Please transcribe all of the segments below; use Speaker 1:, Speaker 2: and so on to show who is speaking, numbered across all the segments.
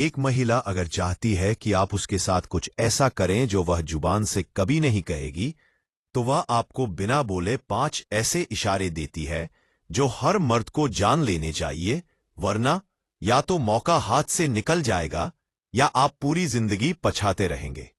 Speaker 1: एक महिला अगर चाहती है कि आप उसके साथ कुछ ऐसा करें जो वह जुबान से कभी नहीं कहेगी, तो वह आपको बिना बोले 5 ऐसे इशारे देती है जो हर मर्द को जान लेने चाहिए, वरना या तो मौका हाथ से निकल जाएगा या आप पूरी जिंदगी पछाते रहेंगे।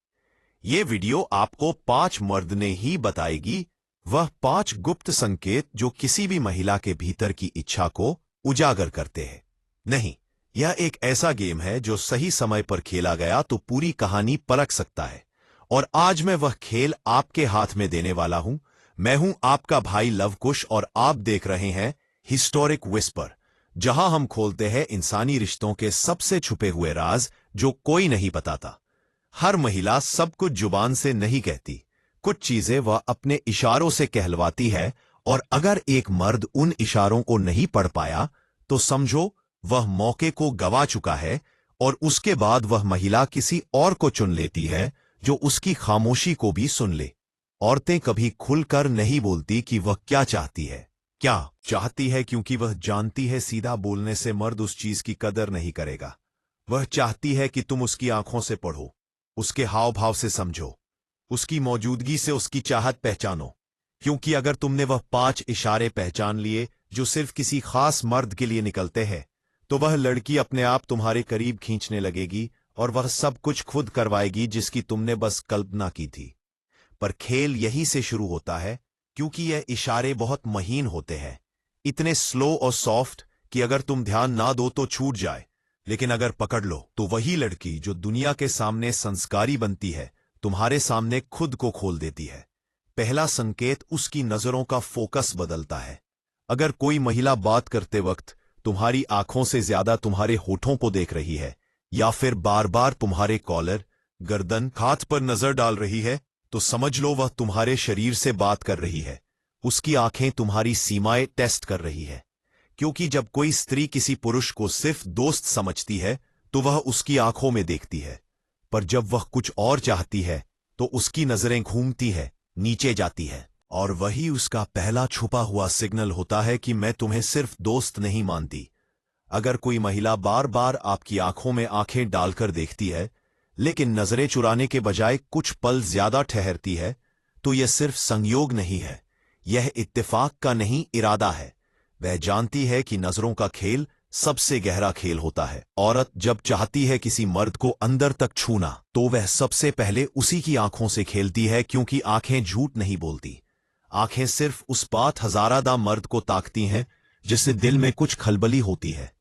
Speaker 1: ये वीडियो आपको 5 मर्द ने ही बताएगी, वह 5 गुप्त संकेत जो किसी भी महिला के भीतर की इच्छा को उजागर करते हैं। नहीं, यह एक ऐसा गेम है जो सही समय पर खेला गया तो पूरी कहानी पलट सकता है। और आज मैं वह खेल आपके हाथ में देने वाला हूं। मैं हूं आपका भाई लवकुश और आप देख रहे हैं हिस्टोरिक विस्पर, जहां हम खोलते हैं इंसानी रिश्तों के सबसे छुपे हुए राज जो कोई नहीं बताता। हर महिला सब कुछ जुबान से नहीं कहती, कुछ चीजें वह अपने इशारों से कहलवाती है, और अगर एक मर्द उन इशारों को नहीं पढ़ पाया तो समझो वह मौके को गवा चुका है। और उसके बाद वह महिला किसी और को चुन लेती है जो उसकी खामोशी को भी सुन ले। औरतें कभी खुलकर नहीं बोलती कि वह क्या चाहती है। क्या चाहती है क्योंकि वह जानती है सीधा बोलने से मर्द उस चीज की कदर नहीं करेगा। वह चाहती है कि तुम उसकी आंखों से पढ़ो, उसके हाव भाव से समझो, उसकी मौजूदगी से उसकी चाहत पहचानो। क्योंकि अगर तुमने वह 5 इशारे पहचान लिए जो सिर्फ किसी खास मर्द के लिए निकलते हैं, तो वह लड़की अपने आप तुम्हारे करीब खींचने लगेगी और वह सब कुछ खुद करवाएगी जिसकी तुमने बस कल्पना की थी। पर खेल यहीं से शुरू होता है, क्योंकि यह इशारे बहुत महीन होते हैं, इतने स्लो और सॉफ्ट कि अगर तुम ध्यान ना दो तो छूट जाए, लेकिन अगर पकड़ लो तो वही लड़की जो दुनिया के सामने संस्कारी बनती है, तुम्हारे सामने खुद को खोल देती है। पहला संकेत, उसकी नजरों का फोकस बदलता है। अगर कोई महिला बात करते वक्त तुम्हारी आंखों से ज्यादा तुम्हारे होठों को देख रही है, या फिर बार बार तुम्हारे कॉलर, गर्दन, हाथ पर नजर डाल रही है, तो समझ लो वह तुम्हारे शरीर से बात कर रही है। उसकी आंखें तुम्हारी सीमाएं टेस्ट कर रही है। क्योंकि जब कोई स्त्री किसी पुरुष को सिर्फ दोस्त समझती है तो वह उसकी आंखों में देखती है, पर जब वह कुछ और चाहती है तो उसकी नजरें घूमती है, नीचे जाती है। और वही उसका पहला छुपा हुआ सिग्नल होता है कि मैं तुम्हें सिर्फ दोस्त नहीं मानती। अगर कोई महिला बार बार आपकी आंखों में आंखें डालकर देखती है, लेकिन नजरें चुराने के बजाय कुछ पल ज्यादा ठहरती है, तो यह सिर्फ संयोग नहीं है, यह इत्तेफाक का नहीं, इरादा है। वह जानती है कि नजरों का खेल सबसे गहरा खेल होता है। औरत जब चाहती है किसी मर्द को अंदर तक छूना, तो वह सबसे पहले उसी की आंखों से खेलती है, क्योंकि आंखें झूठ नहीं बोलती। आंखें सिर्फ उस बात हजारादा मर्द को ताकती हैं जिससे दिल में कुछ खलबली होती है।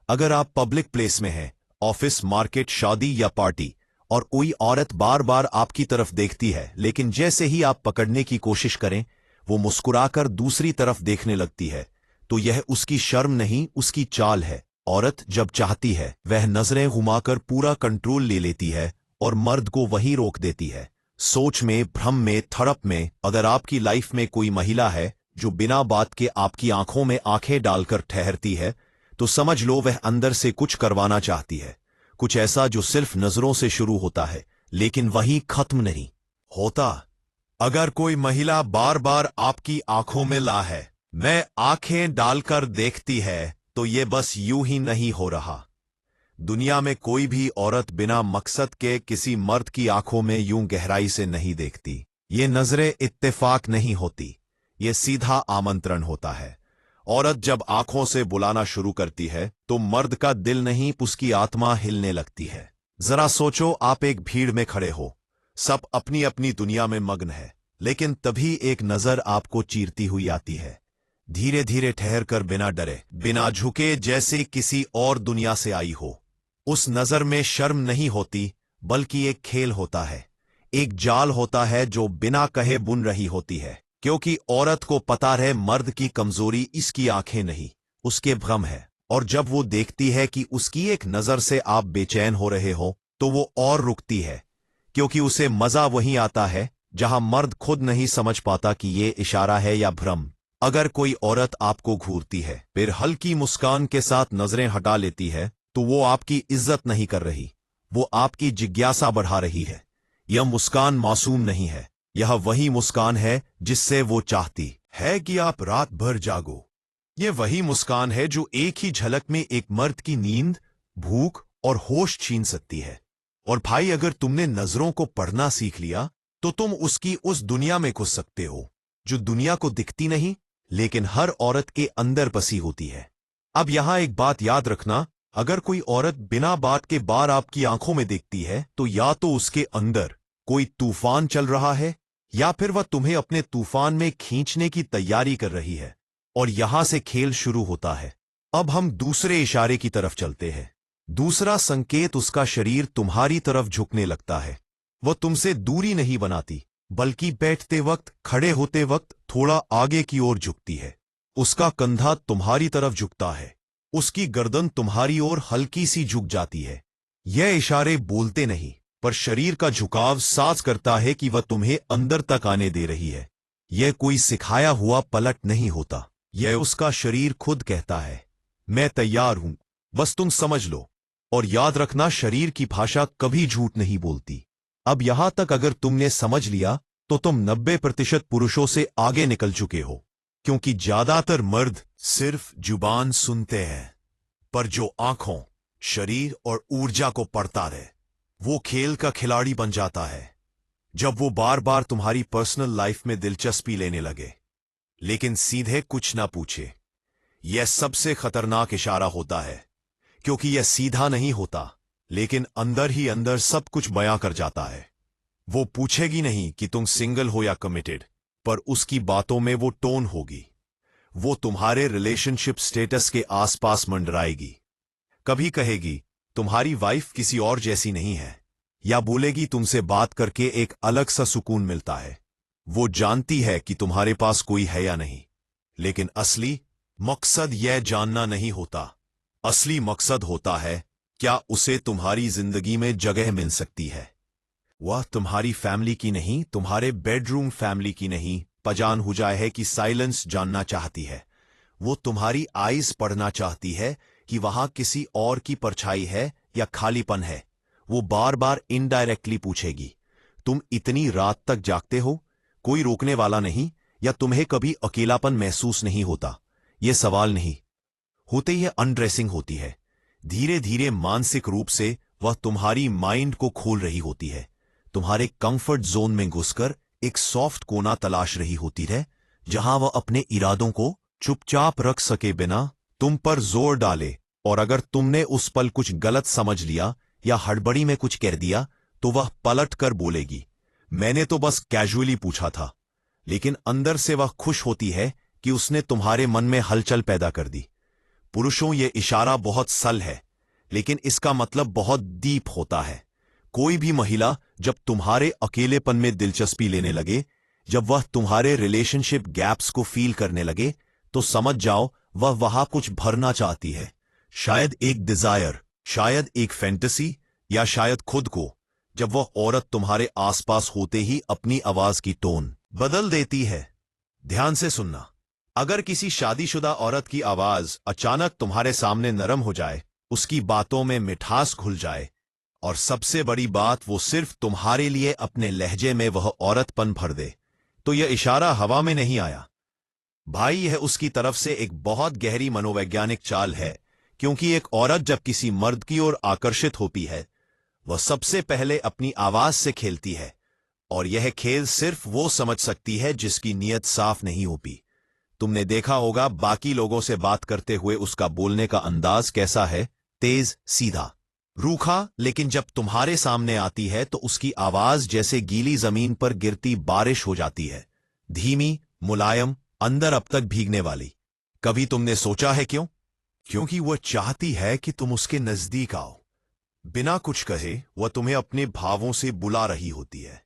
Speaker 1: अगर आप पब्लिक प्लेस में हैं, ऑफिस, मार्केट, शादी या पार्टी, और कोई औरत बार बार आपकी तरफ देखती है, लेकिन जैसे ही आप पकड़ने की कोशिश करें वो मुस्कुराकर दूसरी तरफ देखने लगती है, तो यह उसकी शर्म नहीं, उसकी चाल है। औरत जब चाहती है वह नजरें घुमाकर पूरा कंट्रोल ले लेती है और मर्द को वहीं रोक देती है, सोच में, भ्रम में, थड़प में। अगर आपकी लाइफ में कोई महिला है जो बिना बात के आपकी आंखों में आंखें डालकर ठहरती है, तो समझ लो वह अंदर से कुछ करवाना चाहती है, कुछ ऐसा जो सिर्फ नजरों से शुरू होता है लेकिन वहीं खत्म नहीं होता। अगर कोई महिला बार बार आपकी आंखों में ला है, मैं आंखें डालकर देखती है, तो ये बस यूं ही नहीं हो रहा। दुनिया में कोई भी औरत बिना मकसद के किसी मर्द की आंखों में यूं गहराई से नहीं देखती। ये नजरें इत्तेफाक नहीं होती, ये सीधा आमंत्रण होता है। औरत जब आंखों से बुलाना शुरू करती है तो मर्द का दिल नहीं, उसकी आत्मा हिलने लगती है। जरा सोचो, आप एक भीड़ में खड़े हो, सब अपनी अपनी दुनिया में मग्न है, लेकिन तभी एक नजर आपको चीरती हुई आती है। धीरे धीरे ठहर कर, बिना डरे, बिना झुके, जैसे किसी और दुनिया से आई हो। उस नजर में शर्म नहीं होती, बल्कि एक खेल होता है, एक जाल होता है जो बिना कहे बुन रही होती है। क्योंकि औरत को पता है मर्द की कमजोरी इसकी आंखें नहीं, उसके भ्रम है। और जब वो देखती है कि उसकी एक नजर से आप बेचैन हो रहे हो, तो वो और रुकती है, क्योंकि उसे मजा वहीं आता है जहां मर्द खुद नहीं समझ पाता कि ये इशारा है या भ्रम। अगर कोई औरत आपको घूरती है, फिर हल्की मुस्कान के साथ नजरें हटा लेती है, तो वो आपकी इज्जत नहीं कर रही, वो आपकी जिज्ञासा बढ़ा रही है। यह मुस्कान मासूम नहीं है, यह वही मुस्कान है जिससे वो चाहती है कि आप रात भर जागो। यह वही मुस्कान है जो एक ही झलक में एक मर्द की नींद, भूख और होश छीन सकती है। और भाई, अगर तुमने नजरों को पढ़ना सीख लिया तो तुम उसकी उस दुनिया में घुस सकते हो जो दुनिया को दिखती नहीं लेकिन हर औरत के अंदर बसी होती है। अब यहां एक बात याद रखना, अगर कोई औरत बिना बात के बार आपकी आंखों में देखती है तो या तो उसके अंदर कोई तूफान चल रहा है या फिर वह तुम्हें अपने तूफान में खींचने की तैयारी कर रही है। और यहां से खेल शुरू होता है। अब हम दूसरे इशारे की तरफ चलते हैं। दूसरा संकेत, उसका शरीर तुम्हारी तरफ झुकने लगता है। वह तुमसे दूरी नहीं बनाती बल्कि बैठते वक्त, खड़े होते वक्त थोड़ा आगे की ओर झुकती है। उसका कंधा तुम्हारी तरफ झुकता है, उसकी गर्दन तुम्हारी ओर हल्की सी झुक जाती है। यह इशारे बोलते नहीं पर शरीर का झुकाव साफ करता है कि वह तुम्हें अंदर तक आने दे रही है। यह कोई सिखाया हुआ पलट नहीं होता, यह उसका शरीर खुद कहता है, मैं तैयार हूं, बस तुम समझ लो। और याद रखना, शरीर की भाषा कभी झूठ नहीं बोलती। अब यहां तक अगर तुमने समझ लिया तो तुम 90% पुरुषों से आगे निकल चुके हो, क्योंकि ज्यादातर मर्द सिर्फ जुबान सुनते हैं, पर जो आंखों, शरीर और ऊर्जा को पढ़ता रहे वो खेल का खिलाड़ी बन जाता है। जब वो बार बार तुम्हारी पर्सनल लाइफ में दिलचस्पी लेने लगे लेकिन सीधे कुछ ना पूछे, यह सबसे खतरनाक इशारा होता है, क्योंकि यह सीधा नहीं होता लेकिन अंदर ही अंदर सब कुछ बयां कर जाता है। वो पूछेगी नहीं कि तुम सिंगल हो या कमिटेड, पर उसकी बातों में वो टोन होगी। वो तुम्हारे रिलेशनशिप स्टेटस के आसपास मंडराएगी। कभी कहेगी तुम्हारी वाइफ किसी और जैसी नहीं है, या बोलेगी तुमसे बात करके एक अलग सा सुकून मिलता है। वो जानती है कि तुम्हारे पास कोई है या नहीं, लेकिन असली मकसद यह जानना नहीं होता। असली मकसद होता है क्या उसे तुम्हारी जिंदगी में जगह मिल सकती है। वह तुम्हारी फैमिली की नहीं, तुम्हारे बेडरूम फैमिली की नहीं, पजान हो जाए है कि साइलेंस जानना चाहती है। वो तुम्हारी आईज पढ़ना चाहती है कि वहां किसी और की परछाई है या खालीपन है। वो बार बार इनडायरेक्टली पूछेगी, तुम इतनी रात तक जागते हो, कोई रोकने वाला नहीं, या तुम्हें कभी अकेलापन महसूस नहीं होता। ये सवाल नहीं होते, यह अनड्रेसिंग होती है। धीरे धीरे मानसिक रूप से वह तुम्हारी माइंड को खोल रही होती है, तुम्हारे कंफर्ट जोन में घुसकर एक सॉफ्ट कोना तलाश रही होती है जहां वह अपने इरादों को चुपचाप रख सके बिना तुम पर जोर डाले। और अगर तुमने उस पल कुछ गलत समझ लिया या हड़बड़ी में कुछ कह दिया तो वह पलट कर बोलेगी, मैंने तो बस कैजुअली पूछा था। लेकिन अंदर से वह खुश होती है कि उसने तुम्हारे मन में हलचल पैदा कर दी। पुरुषों, ये इशारा बहुत सल है लेकिन इसका मतलब बहुत डीप होता है। कोई भी महिला जब तुम्हारे अकेलेपन में दिलचस्पी लेने लगे, जब वह तुम्हारे रिलेशनशिप गैप्स को फील करने लगे, तो समझ जाओ वह वहां कुछ भरना चाहती है। शायद एक डिजायर, शायद एक फैंटेसी, या शायद खुद को। जब वह औरत तुम्हारे आसपास होते ही अपनी आवाज की टोन बदल देती है। ध्यान से सुनना, अगर किसी शादीशुदा औरत की आवाज अचानक तुम्हारे सामने नरम हो जाए, उसकी बातों में मिठास घुल जाए, और सबसे बड़ी बात वो सिर्फ तुम्हारे लिए अपने लहजे में वह औरतपन भर दे, तो यह इशारा हवा में नहीं आया भाई, यह उसकी तरफ से एक बहुत गहरी मनोवैज्ञानिक चाल है। क्योंकि एक औरत जब किसी मर्द की ओर आकर्षित होती है, वह सबसे पहले अपनी आवाज से खेलती है, और यह खेल सिर्फ वो समझ सकती है जिसकी नीयत साफ नहीं होती। तुमने देखा होगा बाकी लोगों से बात करते हुए उसका बोलने का अंदाज कैसा है, तेज, सीधा, रूखा, लेकिन जब तुम्हारे सामने आती है तो उसकी आवाज जैसे गीली जमीन पर गिरती बारिश हो जाती है, धीमी, मुलायम, अंदर अब तक भीगने वाली। कभी तुमने सोचा है क्यों? क्योंकि वह चाहती है कि तुम उसके नजदीक आओ। बिना कुछ कहे वह तुम्हें अपने भावों से बुला रही होती है।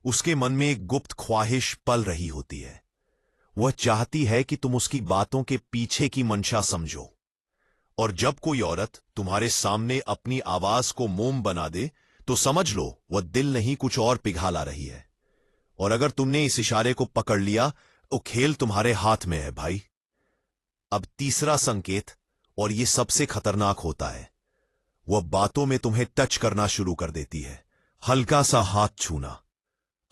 Speaker 1: उसके मन में एक गुप्त ख्वाहिश पल रही होती है। वह चाहती है कि तुम उसकी बातों के पीछे की मंशा समझो। और जब कोई औरत तुम्हारे सामने अपनी आवाज को मोम बना दे तो समझ लो वह दिल नहीं कुछ और पिघला रही है। और अगर तुमने इस इशारे को पकड़ लिया तो खेल तुम्हारे हाथ में है भाई। अब तीसरा संकेत, और यह सबसे खतरनाक होता है, वह बातों में तुम्हें टच करना शुरू कर देती है। हल्का सा हाथ छूना,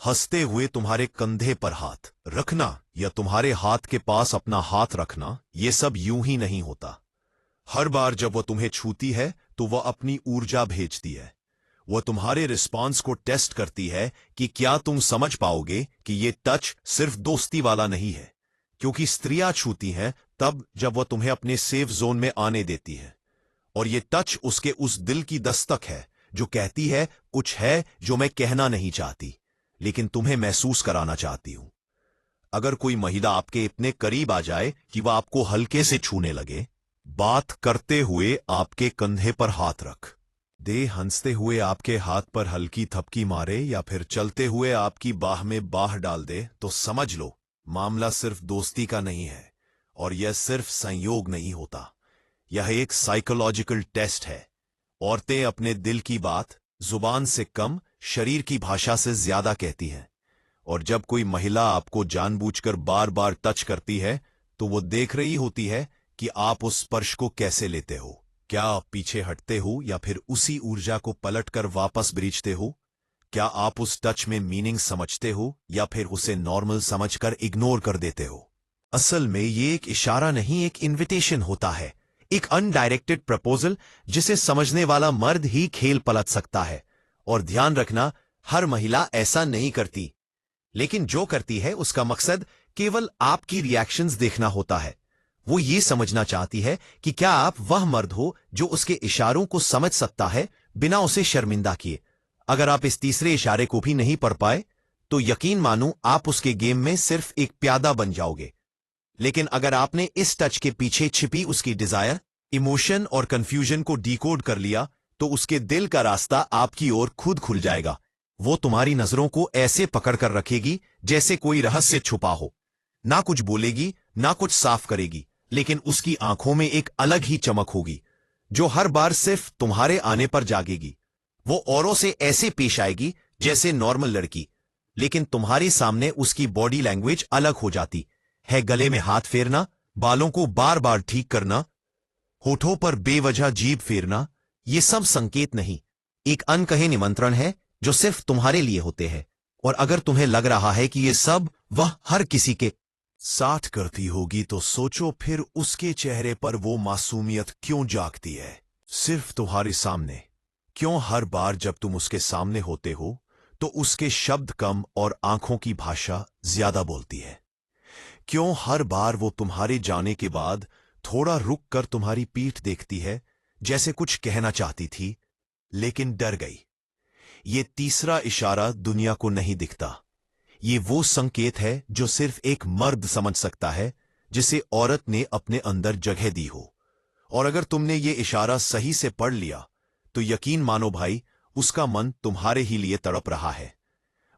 Speaker 1: हंसते हुए तुम्हारे कंधे पर हाथ रखना, या तुम्हारे हाथ के पास अपना हाथ रखना, यह सब यूं ही नहीं होता। हर बार जब वह तुम्हें छूती है तो वह अपनी ऊर्जा भेजती है। वह तुम्हारे रिस्पॉन्स को टेस्ट करती है कि क्या तुम समझ पाओगे कि ये टच सिर्फ दोस्ती वाला नहीं है, क्योंकि स्त्रियां छूती हैं तब जब वह तुम्हें अपने सेफ जोन में आने देती है। और ये टच उसके उस दिल की दस्तक है जो कहती है कुछ है जो मैं कहना नहीं चाहती, लेकिन तुम्हें महसूस कराना चाहती हूं। अगर कोई महिला आपके इतने करीब आ जाए कि वह आपको हल्के से छूने लगे, बात करते हुए आपके कंधे पर हाथ रख दे, हंसते हुए आपके हाथ पर हल्की थपकी मारे या फिर चलते हुए आपकी बाह में बाह डाल दे, तो समझ लो मामला सिर्फ दोस्ती का नहीं है और यह सिर्फ संयोग नहीं होता। यह एक साइकोलॉजिकल टेस्ट है। औरतें अपने दिल की बात जुबान से कम शरीर की भाषा से ज्यादा कहती हैं, और जब कोई महिला आपको जानबूझकर बार बार टच करती है तो वो देख रही होती है कि आप उस स्पर्श को कैसे लेते हो। क्या आप पीछे हटते हो या फिर उसी ऊर्जा को पलटकर वापस ब्रीचते हो? क्या आप उस टच में मीनिंग समझते हो या फिर उसे नॉर्मल समझकर इग्नोर कर देते हो? असल में ये एक इशारा नहीं, एक इन्विटेशन होता है, एक अनडायरेक्टेड प्रपोजल जिसे समझने वाला मर्द ही खेल पलट सकता है। और ध्यान रखना, हर महिला ऐसा नहीं करती, लेकिन जो करती है उसका मकसद केवल आपकी रिएक्शंस देखना होता है। वो ये समझना चाहती है कि क्या आप वह मर्द हो जो उसके इशारों को समझ सकता है बिना उसे शर्मिंदा किए। अगर आप इस तीसरे इशारे को भी नहीं पढ़ पाए तो यकीन मानो आप उसके गेम में सिर्फ एक प्यादा बन जाओगे। लेकिन अगर आपने इस टच के पीछे छिपी उसकी डिजायर, इमोशन और कंफ्यूजन को डिकोड कर लिया तो उसके दिल का रास्ता आपकी ओर खुद खुल जाएगा। वो तुम्हारी नजरों को ऐसे पकड़कर रखेगी जैसे कोई रहस्य छुपा हो। ना कुछ बोलेगी, ना कुछ साफ करेगी, लेकिन उसकी आंखों में एक अलग ही चमक होगी जो हर बार सिर्फ तुम्हारे आने पर जागेगी। वो औरों से ऐसे पेश आएगी जैसे नॉर्मल लड़की, लेकिन तुम्हारे सामने उसकी बॉडी लैंग्वेज अलग हो जाती है। गले में हाथ फेरना, बालों को बार बार ठीक करना, होठों पर बेवजह जीभ फेरना, ये सब संकेत नहीं, एक अनकहे निमंत्रण है जो सिर्फ तुम्हारे लिए होते हैं। और अगर तुम्हें लग रहा है कि ये सब वह हर किसी के साथ करती होगी तो सोचो फिर उसके चेहरे पर वो मासूमियत क्यों जागती है सिर्फ तुम्हारे सामने? क्यों हर बार जब तुम उसके सामने होते हो तो उसके शब्द कम और आंखों की भाषा ज्यादा बोलती है? क्यों हर बार वो तुम्हारे जाने के बाद थोड़ा रुक कर तुम्हारी पीठ देखती है, जैसे कुछ कहना चाहती थी लेकिन डर गई? ये तीसरा इशारा दुनिया को नहीं दिखता। ये वो संकेत है जो सिर्फ एक मर्द समझ सकता है जिसे औरत ने अपने अंदर जगह दी हो। और अगर तुमने ये इशारा सही से पढ़ लिया तो यकीन मानो भाई, उसका मन तुम्हारे ही लिए तड़प रहा है।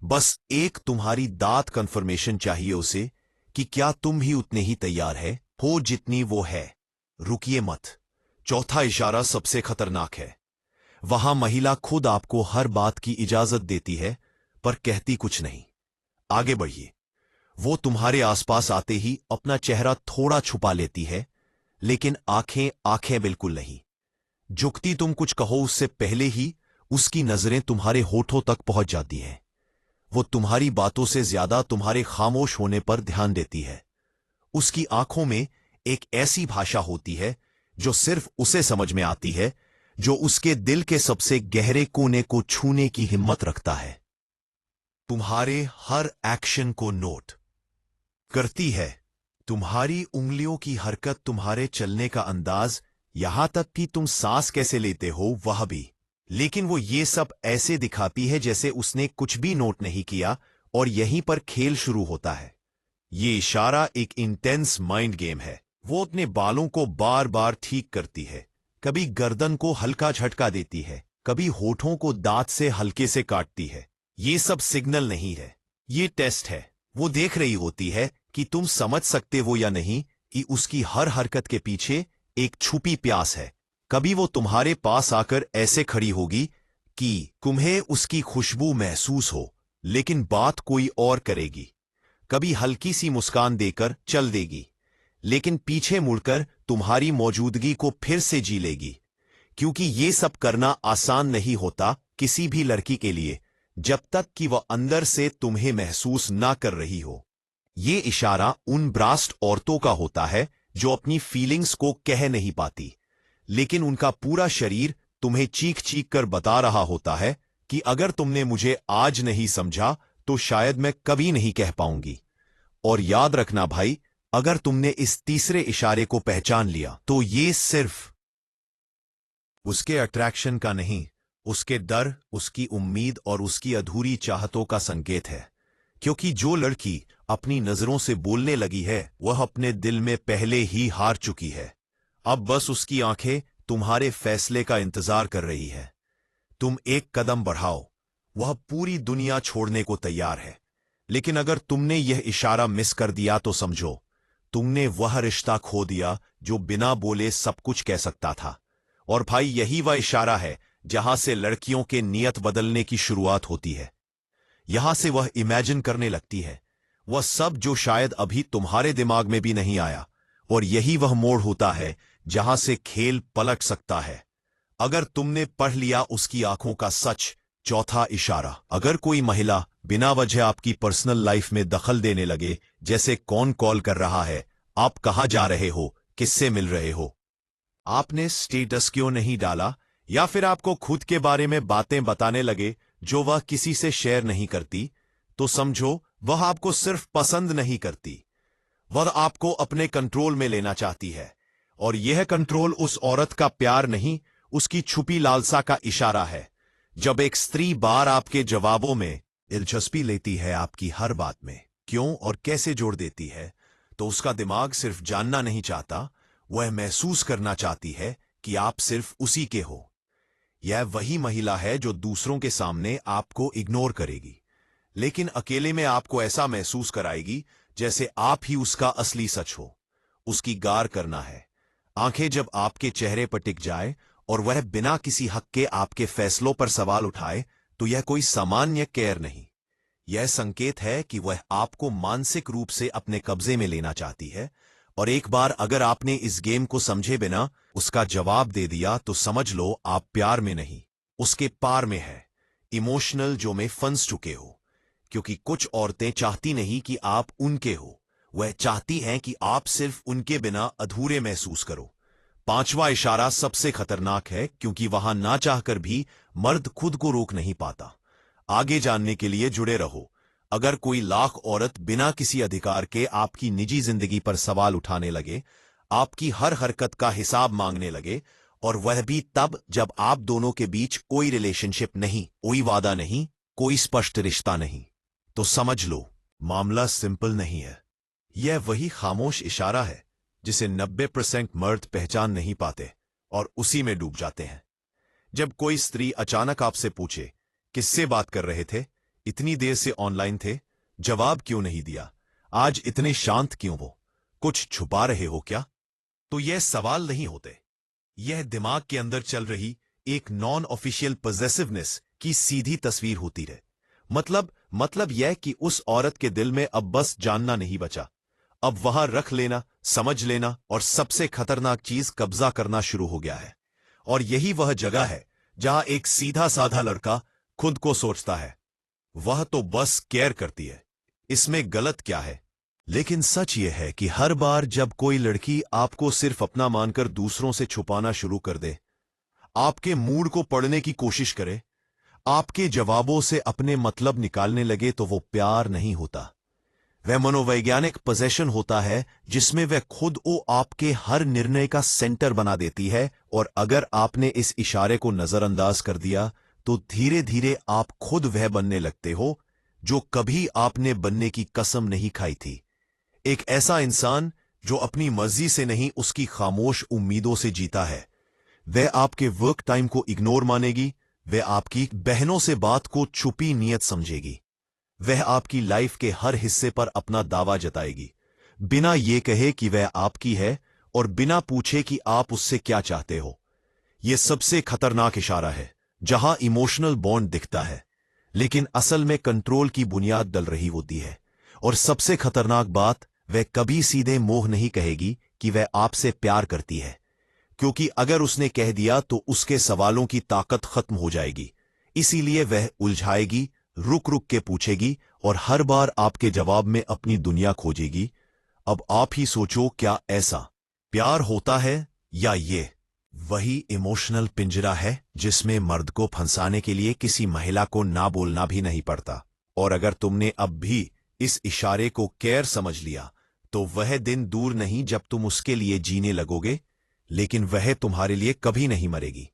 Speaker 1: बस एक तुम्हारी दांत कंफर्मेशन चाहिए उसे कि क्या तुम भी उतने ही तैयार हो जितनी वो है। रुकिए मत। चौथा इशारा सबसे खतरनाक है। वहां महिला खुद आपको हर बात की इजाजत देती है पर कहती कुछ नहीं। आगे बढ़िए। वो तुम्हारे आसपास आते ही अपना चेहरा थोड़ा छुपा लेती है, लेकिन आंखें आंखें बिल्कुल नहीं झुकती। तुम कुछ कहो उससे पहले ही उसकी नजरें तुम्हारे होठों तक पहुंच जाती हैं। वो तुम्हारी बातों से ज्यादा तुम्हारे खामोश होने पर ध्यान देती है। उसकी आंखों में एक ऐसी भाषा होती है जो सिर्फ उसे समझ में आती है, जो उसके दिल के सबसे गहरे कोने को छूने की हिम्मत रखता है। तुम्हारे हर एक्शन को नोट करती है, तुम्हारी उंगलियों की हरकत, तुम्हारे चलने का अंदाज, यहां तक कि तुम सांस कैसे लेते हो वह भी। लेकिन वो ये सब ऐसे दिखाती है जैसे उसने कुछ भी नोट नहीं किया, और यहीं पर खेल शुरू होता है। ये इशारा एक इंटेंस माइंड गेम है। वो अपने बालों को बार बार ठीक करती है, कभी गर्दन को हल्का झटका देती है, कभी होठों को दांत से हल्के से काटती है। ये सब सिग्नल नहीं है, ये टेस्ट है। वो देख रही होती है कि तुम समझ सकते हो या नहीं कि उसकी हर हरकत के पीछे एक छुपी प्यास है। कभी वो तुम्हारे पास आकर ऐसे खड़ी होगी कि तुम्हें उसकी खुशबू महसूस हो, लेकिन बात कोई और करेगी। कभी हल्की सी मुस्कान देकर चल देगी, लेकिन पीछे मुड़कर तुम्हारी मौजूदगी को फिर से जी लेगी। क्योंकि ये सब करना आसान नहीं होता किसी भी लड़की के लिए, जब तक कि वह अंदर से तुम्हें महसूस ना कर रही हो। ये इशारा उन ब्रास्ट औरतों का होता है जो अपनी फीलिंग्स को कह नहीं पाती, लेकिन उनका पूरा शरीर तुम्हें चीख चीख कर बता रहा होता है कि अगर तुमने मुझे आज नहीं समझा तो शायद मैं कभी नहीं कह पाऊंगी। और याद रखना भाई, अगर तुमने इस तीसरे इशारे को पहचान लिया तो ये सिर्फ उसके अट्रैक्शन का नहीं, उसके डर, उसकी उम्मीद और उसकी अधूरी चाहतों का संकेत है। क्योंकि जो लड़की अपनी नजरों से बोलने लगी है वह अपने दिल में पहले ही हार चुकी है। अब बस उसकी आंखें तुम्हारे फैसले का इंतजार कर रही है। तुम एक कदम बढ़ाओ, वह पूरी दुनिया छोड़ने को तैयार है। लेकिन अगर तुमने यह इशारा मिस कर दिया तो समझो तुमने वह रिश्ता खो दिया जो बिना बोले सब कुछ कह सकता था। और भाई, यही वह इशारा है जहां से लड़कियों के नियत बदलने की शुरुआत होती है। यहां से वह इमेजिन करने लगती है वह सब जो शायद अभी तुम्हारे दिमाग में भी नहीं आया। और यही वह मोड़ होता है जहां से खेल पलट सकता है। अगर तुमने पढ़ लिया उसकी आंखों का सच, चौथा इशारा, अगर कोई महिला बिना वजह आपकी पर्सनल लाइफ में दखल देने लगे, जैसे कौन कॉल कर रहा है, आप कहां जा रहे हो, किससे मिल रहे हो, आपने स्टेटस क्यों नहीं डाला, या फिर आपको खुद के बारे में बातें बताने लगे जो वह किसी से शेयर नहीं करती, तो समझो वह आपको सिर्फ पसंद नहीं करती, वह आपको अपने कंट्रोल में लेना चाहती है। और यह कंट्रोल उस औरत का प्यार नहीं, उसकी छुपी लालसा का इशारा है। जब एक स्त्री बार आपके जवाबों में दिलचस्पी लेती है, आपकी हर बात में क्यों और कैसे जोड़ देती है, तो उसका दिमाग सिर्फ जानना नहीं चाहता, वह महसूस करना चाहती है कि आप सिर्फ उसी के हो। यह वही महिला है जो दूसरों के सामने आपको इग्नोर करेगी, लेकिन अकेले में आपको ऐसा महसूस कराएगी जैसे आप ही उसका असली सच हो। उसकी गार करना है। आंखें जब आपके चेहरे पर टिक जाए और वह बिना किसी हक के आपके फैसलों पर सवाल उठाए, तो यह कोई सामान्य केयर नहीं। यह संकेत है कि वह आपको मानसिक रूप से अपने कब्जे में लेना चाहती है। और एक बार अगर आपने इस गेम को समझे बिना उसका जवाब दे दिया तो समझ लो आप प्यार में नहीं, उसके पार में है, इमोशनल जो में फंस चुके हो। क्योंकि कुछ औरतें चाहती नहीं कि आप उनके हो, वह चाहती हैं कि आप सिर्फ उनके बिना अधूरे महसूस करो। पांचवा इशारा सबसे खतरनाक है क्योंकि वहां ना चाहकर भी मर्द खुद को रोक नहीं पाता। आगे जानने के लिए जुड़े रहो। अगर कोई लाख औरत बिना किसी अधिकार के आपकी निजी जिंदगी पर सवाल उठाने लगे, आपकी हर हरकत का हिसाब मांगने लगे, और वह भी तब जब आप दोनों के बीच कोई रिलेशनशिप नहीं, कोई वादा नहीं, कोई स्पष्ट रिश्ता नहीं, तो समझ लो मामला सिंपल नहीं है। यह वही खामोश इशारा है जिसे 90% मर्द पहचान नहीं पाते और उसी में डूब जाते हैं। जब कोई स्त्री अचानक आपसे पूछे, किससे बात कर रहे थे, इतनी देर से ऑनलाइन थे, जवाब क्यों नहीं दिया, आज इतने शांत क्यों हो, कुछ छुपा रहे हो क्या, तो यह सवाल नहीं होते। यह दिमाग के अंदर चल रही एक नॉन ऑफिशियल पॉजेसिवनेस की सीधी तस्वीर होती है। मतलब यह कि उस औरत के दिल में अब बस जानना नहीं बचा, अब वहां रख लेना, समझ लेना और सबसे खतरनाक चीज कब्जा करना शुरू हो गया है। और यही वह जगह है जहां एक सीधा साधा लड़का खुद को सोचता है, वह तो बस केयर करती है, इसमें गलत क्या है। लेकिन सच यह है कि हर बार जब कोई लड़की आपको सिर्फ अपना मानकर दूसरों से छुपाना शुरू कर दे, आपके मूड को पढ़ने की कोशिश करे, आपके जवाबों से अपने मतलब निकालने लगे, तो वो प्यार नहीं होता, वह मनोवैज्ञानिक पोजेशन होता है जिसमें वह खुद को आपके हर निर्णय का सेंटर बना देती है। और अगर आपने इस इशारे को नजरअंदाज कर दिया तो धीरे धीरे आप खुद वह बनने लगते हो जो कभी आपने बनने की कसम नहीं खाई थी। एक ऐसा इंसान जो अपनी मर्जी से नहीं, उसकी खामोश उम्मीदों से जीता है। वह आपके वर्क टाइम को इग्नोर मानेगी, वह आपकी बहनों से बात को छुपी नियत समझेगी, वह आपकी लाइफ के हर हिस्से पर अपना दावा जताएगी, बिना ये कहे कि वह आपकी है और बिना पूछे कि आप उससे क्या चाहते हो। यह सबसे खतरनाक इशारा है जहां इमोशनल बॉन्ड दिखता है लेकिन असल में कंट्रोल की बुनियाद डल रही होती है। और सबसे खतरनाक बात, वह कभी सीधे मोह नहीं कहेगी कि वह आपसे प्यार करती है, क्योंकि अगर उसने कह दिया तो उसके सवालों की ताकत खत्म हो जाएगी। इसीलिए वह उलझाएगी, रुक रुक के पूछेगी और हर बार आपके जवाब में अपनी दुनिया खोजेगी। अब आप ही सोचो, क्या ऐसा प्यार होता है या ये वही इमोशनल पिंजरा है जिसमें मर्द को फंसाने के लिए किसी महिला को ना बोलना भी नहीं पड़ता। और अगर तुमने अब भी इस इशारे को केयर समझ लिया तो वह दिन दूर नहीं जब तुम उसके लिए जीने लगोगे, लेकिन वह तुम्हारे लिए कभी नहीं मरेगी।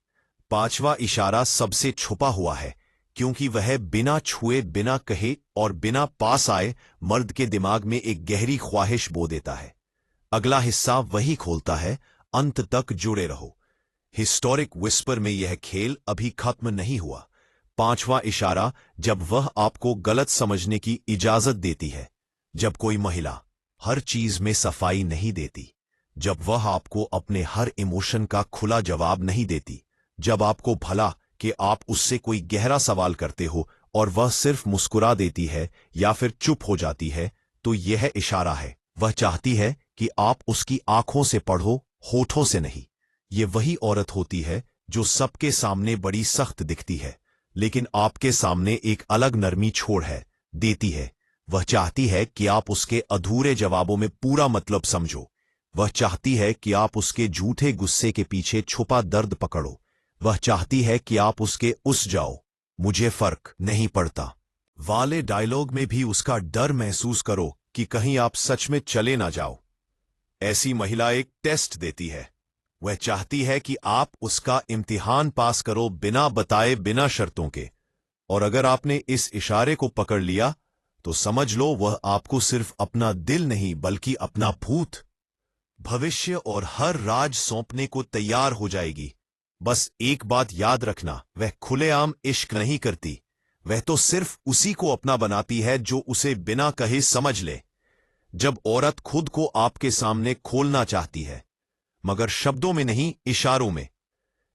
Speaker 1: पांचवा इशारा सबसे छुपा हुआ है क्योंकि वह बिना छुए, बिना कहे और बिना पास आए मर्द के दिमाग में एक गहरी ख्वाहिश बो देता है। अगला हिस्सा वही खोलता है। अंत तक जुड़े रहो। हिस्टोरिक विस्पर में यह खेल अभी खत्म नहीं हुआ। पांचवा इशारा जब वह आपको गलत समझने की इजाजत देती है, जब कोई महिला हर चीज में सफाई नहीं देती, जब वह आपको अपने हर इमोशन का खुला जवाब नहीं देती, जब आपको भला कि आप उससे कोई गहरा सवाल करते हो और वह सिर्फ मुस्कुरा देती है या फिर चुप हो जाती है, तो यह इशारा है। वह चाहती है कि आप उसकी आंखों से पढ़ो, होठों से नहीं। ये वही औरत होती है जो सबके सामने बड़ी सख्त दिखती है, लेकिन आपके सामने एक अलग नरमी छोड़ है देती है। वह चाहती है कि आप उसके अधूरे जवाबों में पूरा मतलब समझो। वह चाहती है कि आप उसके झूठे गुस्से के पीछे छुपा दर्द पकड़ो। वह चाहती है कि आप उसके उस जाओ मुझे फर्क नहीं पड़ता वाले डायलॉग में भी उसका डर महसूस करो कि कहीं आप सच में चले ना जाओ। ऐसी महिला एक टेस्ट देती है। वह चाहती है कि आप उसका इम्तिहान पास करो बिना बताए, बिना शर्तों के। और अगर आपने इस इशारे को पकड़ लिया तो समझ लो वह आपको सिर्फ अपना दिल नहीं बल्कि अपना भूत, भविष्य और हर राज सौंपने को तैयार हो जाएगी। बस एक बात याद रखना, वह खुलेआम इश्क नहीं करती। वह तो सिर्फ उसी को अपना बनाती है जो उसे बिना कहे समझ ले। जब औरत खुद को आपके सामने खोलना चाहती है, मगर शब्दों में नहीं, इशारों में।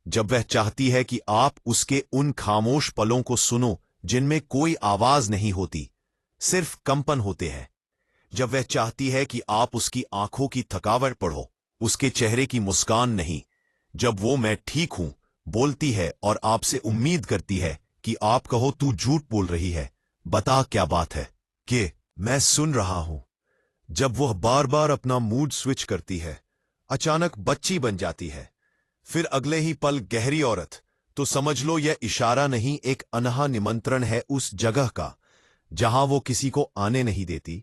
Speaker 1: जब वह चाहती है कि आप उसके उन खामोश पलों को सुनो जिनमें कोई आवाज नहीं होती, सिर्फ कंपन होते हैं। जब वह चाहती है कि आप उसकी आंखों की थकावट पढ़ो, उसके चेहरे की मुस्कान नहीं। जब वो मैं ठीक हूं बोलती है और आपसे उम्मीद करती है कि आप कहो तू झूठ बोल रही है, बता क्या बात है, कि मैं सुन रहा हूं। जब वह बार बार अपना मूड स्विच करती है, अचानक बच्ची बन जाती है, फिर अगले ही पल गहरी औरत, तो समझ लो यह इशारा नहीं, एक अनहा निमंत्रण है उस जगह का जहां वो किसी को आने नहीं देती।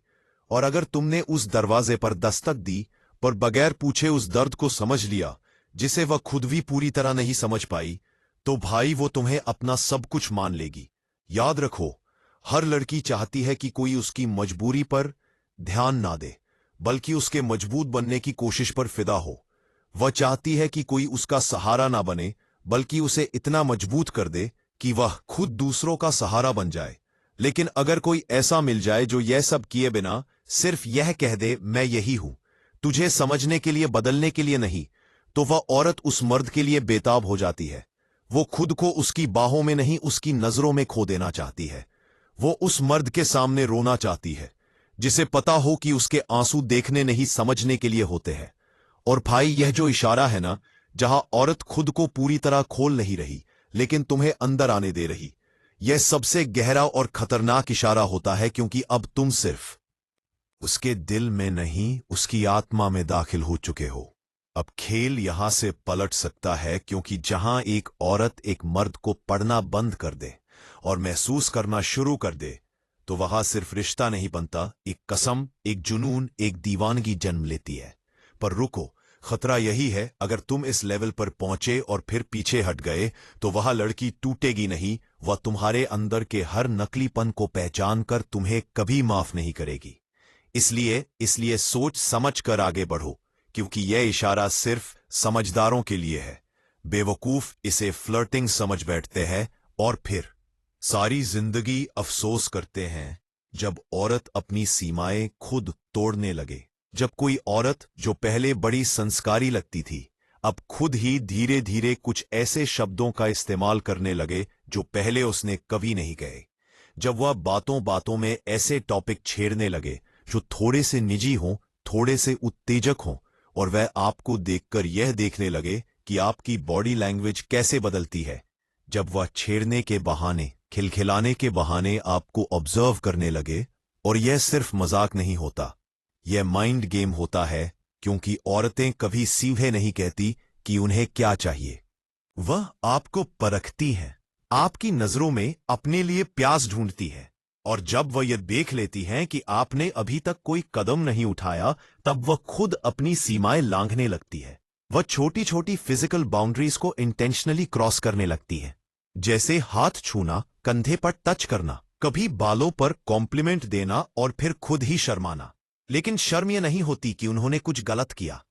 Speaker 1: और अगर तुमने उस दरवाजे पर दस्तक दी पर बगैर पूछे उस दर्द को समझ लिया जिसे वह खुद भी पूरी तरह नहीं समझ पाई, तो भाई वो तुम्हें अपना सब कुछ मान लेगी। याद रखो, हर लड़की चाहती है कि कोई उसकी मजबूरी पर ध्यान ना दे, बल्कि उसके मजबूत बनने की कोशिश पर फिदा हो। वह चाहती है कि कोई उसका सहारा ना बने, बल्कि उसे इतना मजबूत कर दे कि वह खुद दूसरों का सहारा बन जाए। लेकिन अगर कोई ऐसा मिल जाए जो यह सब किए बिना सिर्फ यह कह दे मैं यही हूं, तुझे समझने के लिए, बदलने के लिए नहीं, तो वह औरत उस मर्द के लिए बेताब हो जाती है। वो खुद को उसकी बाहों में नहीं, उसकी नजरों में खो देना चाहती है। वो उस मर्द के सामने रोना चाहती है जिसे पता हो कि उसके आंसू देखने नहीं, समझने के लिए होते हैं। और भाई, यह जो इशारा है ना, जहां औरत खुद को पूरी तरह खोल नहीं रही लेकिन तुम्हें अंदर आने दे रही, यह सबसे गहरा और खतरनाक इशारा होता है, क्योंकि अब तुम सिर्फ उसके दिल में नहीं, उसकी आत्मा में दाखिल हो चुके हो। अब खेल यहां से पलट सकता है, क्योंकि जहां एक औरत एक मर्द को पढ़ना बंद कर दे और महसूस करना शुरू कर दे, तो वहां सिर्फ रिश्ता नहीं बनता, एक कसम, एक जुनून, एक दीवानगी जन्म लेती है। पर रुको, खतरा यही है, अगर तुम इस लेवल पर पहुंचे और फिर पीछे हट गए, तो वह लड़की टूटेगी नहीं, वह तुम्हारे अंदर के हर नकलीपन को पहचान कर तुम्हें कभी माफ नहीं करेगी। इसलिए सोच समझ कर आगे बढ़ो, क्योंकि यह इशारा सिर्फ समझदारों के लिए है। बेवकूफ इसे फ्लर्टिंग समझ बैठते हैं और फिर सारी जिंदगी अफसोस करते हैं जब औरत अपनी सीमाएं खुद तोड़ने लगे। जब कोई औरत जो पहले बड़ी संस्कारी लगती थी, अब खुद ही धीरे धीरे कुछ ऐसे शब्दों का इस्तेमाल करने लगे जो पहले उसने कभी नहीं कहे। जब वह बातों बातों में ऐसे टॉपिक छेड़ने लगे जो थोड़े से निजी हों, थोड़े से उत्तेजक हों, और वह आपको देखकर यह देखने लगे कि आपकी बॉडी लैंग्वेज कैसे बदलती है। जब वह छेड़ने के बहाने, खिलखिलाने के बहाने आपको ऑब्जर्व करने लगे, और यह सिर्फ मजाक नहीं होता, यह माइंड गेम होता है, क्योंकि औरतें कभी सीधे नहीं कहती कि उन्हें क्या चाहिए। वह आपको परखती हैं, आपकी नजरों में अपने लिए प्यास ढूंढती है, और जब वह यह देख लेती हैं कि आपने अभी तक कोई कदम नहीं उठाया, तब वह खुद अपनी सीमाएं लांघने लगती है। वह छोटी छोटी फिजिकल बाउंड्रीज को इंटेंशनली क्रॉस करने लगती है, जैसे हाथ छूना, कंधे पर टच करना, कभी बालों पर कॉम्प्लीमेंट देना और फिर खुद ही शर्माना। लेकिन शर्म यह नहीं होती कि उन्होंने कुछ गलत किया।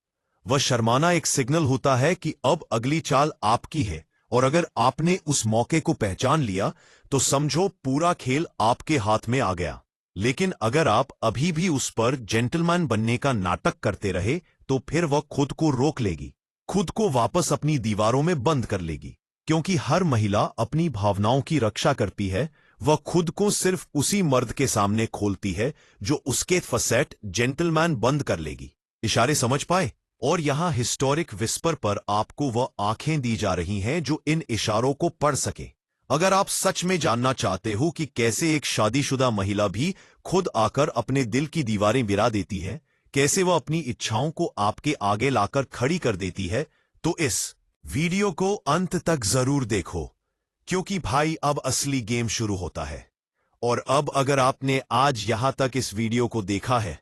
Speaker 1: वह शर्माना एक सिग्नल होता है कि अब अगली चाल आपकी है, और अगर आपने उस मौके को पहचान लिया तो समझो पूरा खेल आपके हाथ में आ गया। लेकिन अगर आप अभी भी उस पर जेंटलमैन बनने का नाटक करते रहे तो फिर वह खुद को रोक लेगी, खुद को वापस अपनी दीवारों में बंद कर लेगी। क्योंकि हर महिला अपनी भावनाओं की रक्षा करती है, वह खुद को सिर्फ उसी मर्द के सामने खोलती है जो उसके फसेट जेंटलमैन बंद कर लेगी। इशारे समझ पाए? और यहां हिस्टोरिक विस्पर पर आपको वह आंखें दी जा रही हैं जो इन इशारों को पढ़ सके। अगर आप सच में जानना चाहते हो कि कैसे एक शादीशुदा महिला भी खुद आकर अपने दिल की दीवारें गिरा देती है, कैसे वह अपनी इच्छाओं को आपके आगे लाकर खड़ी कर देती है, तो इस वीडियो को अंत तक जरूर देखो, क्योंकि भाई अब असली गेम शुरू होता है। और अब अगर आपने आज यहां तक इस वीडियो को देखा है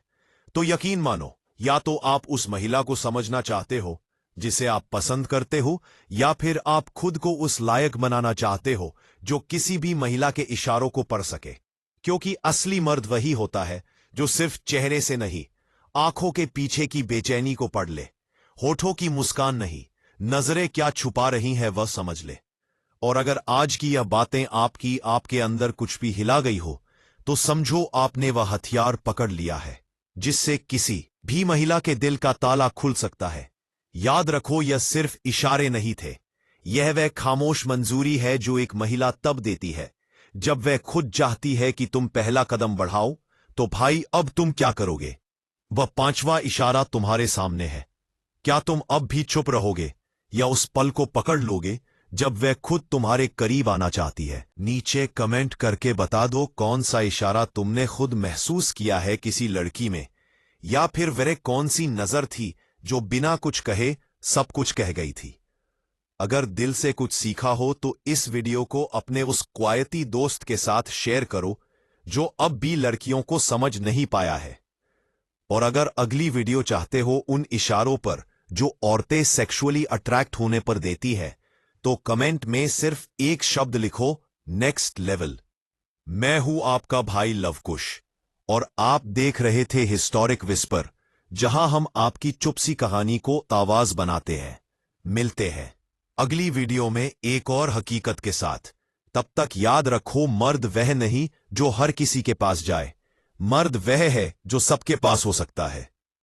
Speaker 1: तो यकीन मानो, या तो आप उस महिला को समझना चाहते हो जिसे आप पसंद करते हो, या फिर आप खुद को उस लायक बनाना चाहते हो जो किसी भी महिला के इशारों को पढ़ सके। क्योंकि असली मर्द वही होता है जो सिर्फ चेहरे से नहीं, आंखों के पीछे की बेचैनी को पढ़ ले, होठों की मुस्कान नहीं, नजरें क्या छुपा रही हैं वह समझ ले। और अगर आज की यह बातें आपके अंदर कुछ भी हिला गई हो, तो समझो आपने वह हथियार पकड़ लिया है जिससे किसी भी महिला के दिल का ताला खुल सकता है। याद रखो, यह सिर्फ इशारे नहीं थे, यह वह खामोश मंजूरी है जो एक महिला तब देती है जब वह खुद चाहती है कि तुम पहला कदम बढ़ाओ। तो भाई, अब तुम क्या करोगे? वह पांचवा इशारा तुम्हारे सामने है। क्या तुम अब भी चुप रहोगे या उस पल को पकड़ लोगे जब वह खुद तुम्हारे करीब आना चाहती है? नीचे कमेंट करके बता दो कौन सा इशारा तुमने खुद महसूस किया है किसी लड़की में, या फिर वह कौन सी नजर थी जो बिना कुछ कहे सब कुछ कह गई थी। अगर दिल से कुछ सीखा हो तो इस वीडियो को अपने उस क्वायती दोस्त के साथ शेयर करो जो अब भी लड़कियों को समझ नहीं पाया है। और अगर अगली वीडियो चाहते हो उन इशारों पर जो औरतें सेक्सुअली अट्रैक्ट होने पर देती है, तो कमेंट में सिर्फ एक शब्द लिखो, नेक्स्ट लेवल। मैं हूं आपका भाई लवकुश, और आप देख रहे थे हिस्टोरिक विस्पर, जहां हम आपकी चुपसी कहानी को आवाज बनाते हैं। मिलते हैं अगली वीडियो में एक और हकीकत के साथ। तब तक याद रखो, मर्द वह नहीं जो हर किसी के पास जाए, मर्द वह है जो सबके पास हो सकता है।